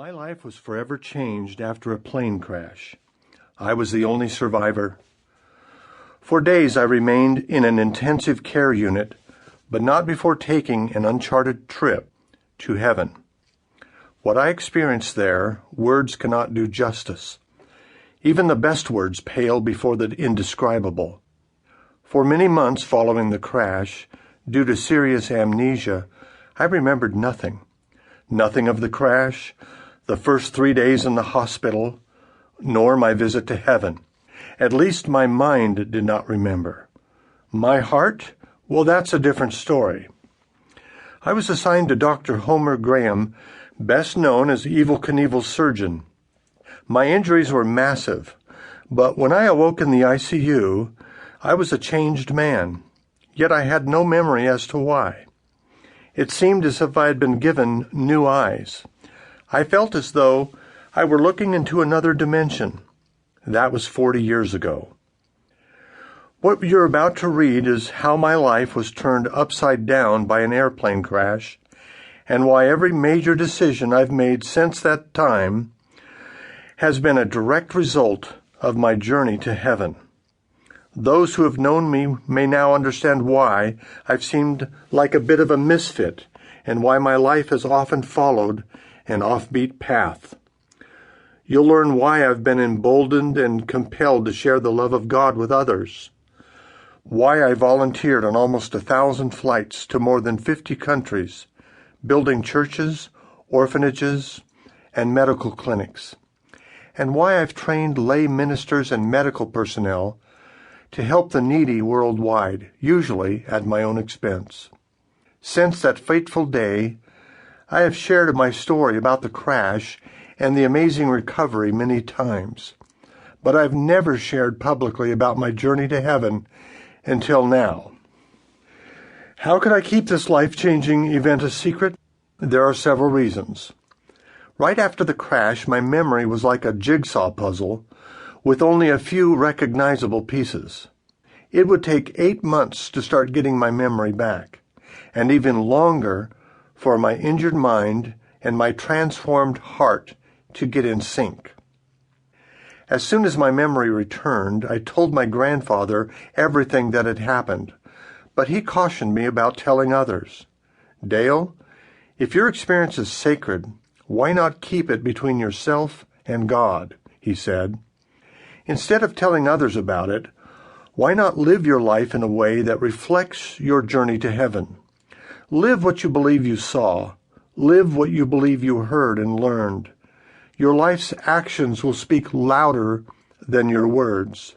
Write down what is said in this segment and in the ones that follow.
My life was forever changed after a plane crash. I was the only survivor. For days I remained in an intensive care unit, but not before taking an uncharted trip to heaven. What I experienced there, words cannot do justice. Even the best words pale before the indescribable. For many months following the crash, due to serious amnesia, I remembered nothing. Nothing of the crash, the first 3 days in the hospital, nor my visit to heaven. At least my mind did not remember. My heart? Well, that's a different story. I was assigned to Dr. Homer Graham, best known as Evel Knievel's surgeon. My injuries were massive, but when I awoke in the ICU, I was a changed man, yet I had no memory as to why. It seemed as if I had been given new eyes. I felt as though I were looking into another dimension. That was 40 years ago. What you're about to read is how my life was turned upside down by an airplane crash, and why every major decision I've made since that time has been a direct result of my journey to heaven. Those who have known me may now understand why I've seemed like a bit of a misfit, and why my life has often followed an offbeat path. You'll learn why I've been emboldened and compelled to share the love of God with others, why I volunteered on almost 1,000 flights to more than 50 countries, building churches, orphanages, and medical clinics, and why I've trained lay ministers and medical personnel to help the needy worldwide, usually at my own expense. Since that fateful day, I have shared my story about the crash and the amazing recovery many times, but I've never shared publicly about my journey to heaven until now. How could I keep this life-changing event a secret? There are several reasons. Right after the crash, my memory was like a jigsaw puzzle with only a few recognizable pieces. It would take 8 months to start getting my memory back, and even longer for my injured mind and my transformed heart to get in sync. As soon as my memory returned, I told my grandfather everything that had happened, but he cautioned me about telling others. "Dale, if your experience is sacred, why not keep it between yourself and God?" he said. "Instead of telling others about it, why not live your life in a way that reflects your journey to heaven? Live what you believe you saw. Live what you believe you heard and learned. Your life's actions will speak louder than your words."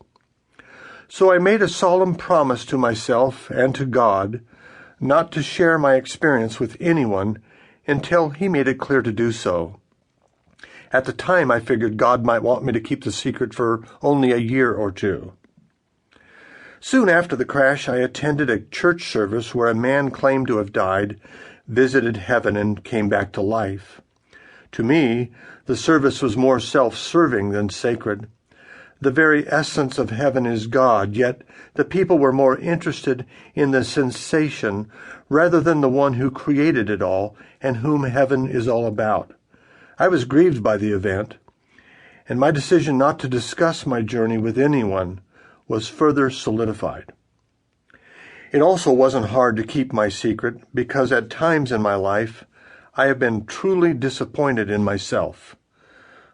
So I made a solemn promise to myself and to God not to share my experience with anyone until He made it clear to do so. At the time, I figured God might want me to keep the secret for only a year or two. Soon after the crash, I attended a church service where a man claimed to have died, visited heaven, and came back to life. To me, the service was more self-serving than sacred. The very essence of heaven is God, yet the people were more interested in the sensation rather than the one who created it all and whom heaven is all about. I was grieved by the event, and my decision not to discuss my journey with anyone was further solidified. It also wasn't hard to keep my secret because at times in my life I have been truly disappointed in myself.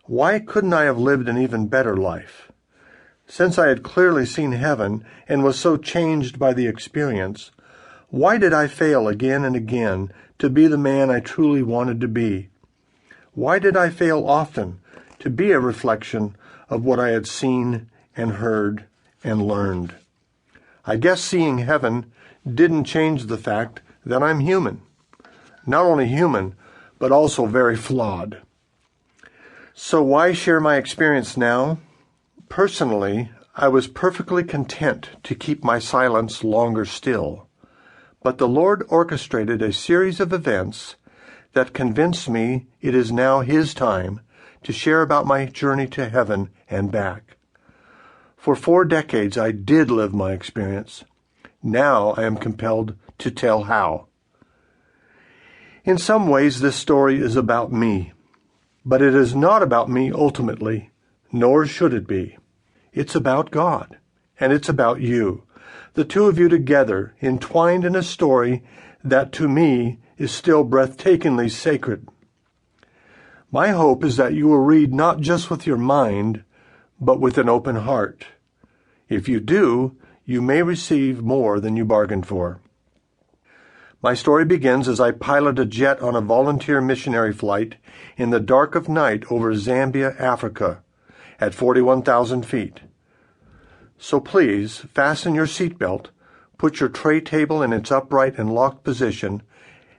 Why couldn't I have lived an even better life? Since I had clearly seen heaven and was so changed by the experience, why did I fail again and again to be the man I truly wanted to be? Why did I fail often to be a reflection of what I had seen and heard and learned? I guess seeing heaven didn't change the fact that I'm human. Not only human, but also very flawed. So why share my experience now? Personally, I was perfectly content to keep my silence longer still. But the Lord orchestrated a series of events that convinced me it is now His time to share about my journey to heaven and back. For 4 decades I did live my experience. Now I am compelled to tell how. In some ways, this story is about me. But it is not about me ultimately, nor should it be. It's about God, and it's about you, the two of you together, entwined in a story that to me is still breathtakingly sacred. My hope is that you will read not just with your mind, but with an open heart. If you do, you may receive more than you bargained for. My story begins as I pilot a jet on a volunteer missionary flight in the dark of night over Zambia, Africa, at 41,000 feet. So please, fasten your seatbelt, put your tray table in its upright and locked position,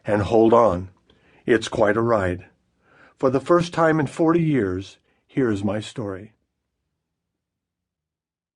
and hold on. It's quite a ride. For the first time in 40 years, here's my story.